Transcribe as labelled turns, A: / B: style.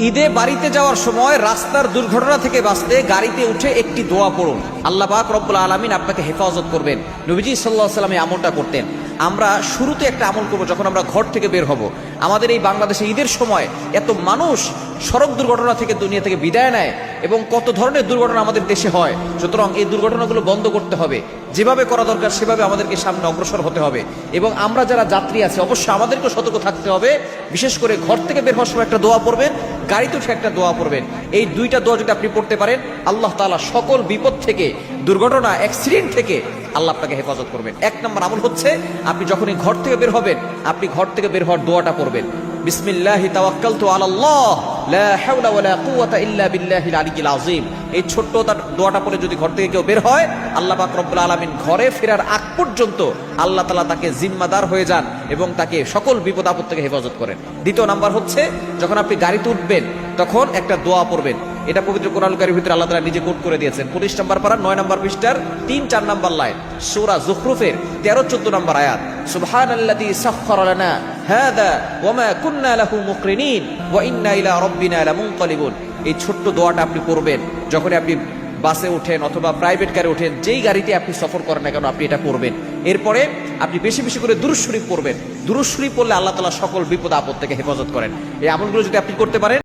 A: ঈদে বাড়িতে যাওয়ার সময় রাস্তার দুর্ঘটনা থেকে বাঁচতে গাড়িতে উঠে একটি দোয়া পড়ুন, আল্লাহ পাক রব্বুল আলামিন আপনাকে হেফাজত করবেন। নবীজি সাল্লাল্লাহু আলাইহি ওয়াসাল্লাম এই আমলটা করতেন। আমরা শুরুতে একটা আমল করব, যখন আমরা ঘর থেকে বের হব। আমাদের এই বাংলাদেশে ঈদের সময় এত মানুষ সড়ক দুর্ঘটনা থেকে, দুনিয়া থেকে বিদায় নেয় এবং কত ধরনের দুর্ঘটনা আমাদের দেশে হয়। সুতরাং এই দুর্ঘটনাগুলো বন্ধ করতে হবে, যেভাবে করা দরকার সেভাবে আমাদেরকে সামনে অগ্রসর হতে হবে। এবং আমরা যারা যাত্রী আছি অবশ্যই আমাদেরকে সতর্ক থাকতে হবে। বিশেষ করে ঘর থেকে বের হওয়ার সময় একটা দোয়া পড়বেন, গাড়িতে উঠে একটা দোয়া পড়বেন। এই দুইটা দোয়া যদি আপনি পড়তে পারেন, আল্লাহ তাআলা সকল বিপদ থেকে, দুর্ঘটনা, অ্যাক্সিডেন্ট থেকে আল্লাহ আপনাকে হেফাজত করবেন। এক নম্বর আমল হচ্ছে, আপনি যখনই ঘর থেকে বের হবেন, আপনি ঘর থেকে বের হওয়ার দোয়াটা পড়বেন, বিসমিল্লাহি তাওয়াক্কালতু আলাল্লাহ লা হাওলা ওয়ালা কুওয়াতা ইল্লা বিল্লাহিল আলিয়্যিল আযীম। এই ছোট্ট দোয়াটা পড়ে যদি ঘর থেকে কেউ বের হয়, আল্লাহ পাক রব্বুল আলামিন ঘরে ফেরার আগ পর্যন্ত আল্লাহ তাআলা তাকে জিম্মাদার হয়ে যান এবং তাকে সকল বিপদ আপদ থেকে হেফাজত করেন। দ্বিতীয় নাম্বার হচ্ছে, যখন আপনি গাড়িতে উঠবেন তখন একটা দোয়া পড়বেন। এটা পবিত্র কোরআনুল কারীমের ভিতরে আল্লাহ তাআলা নিজে কোট করে দিয়েছেন। 25 নম্বর পারা 9 নম্বর পৃষ্ঠার 3-4 নম্বর লাইন, সূরা যুখরুফের 13-14 নম্বর আয়াত। সুবহানাল্লাযী সাখখারা লানা হাযা ওয়া মা কুন্না লাহু মুকরিনিন ওয়া ইন্না ইলা রাব্বিনা লামুনকালিবুন। এই ছোট্ট দোয়াটা আপনি পড়বেন যখন আপনি বাসে ওঠেন অথবা প্রাইভেট কারে ওঠেন, যেই গাড়িতে আপনি সফর করেন না কেন, আপনি এটা পড়বেন। এরপরে আপনি বেশি বেশি করে দুরূদ শরীফ পড়বেন। দুরূদ শরীফ পড়লে আল্লাহ তাআলা সকল বিপদ আপদ থেকে হেফাজত করেন। এই আমলগুলো যদি আপনি করতে পারেন,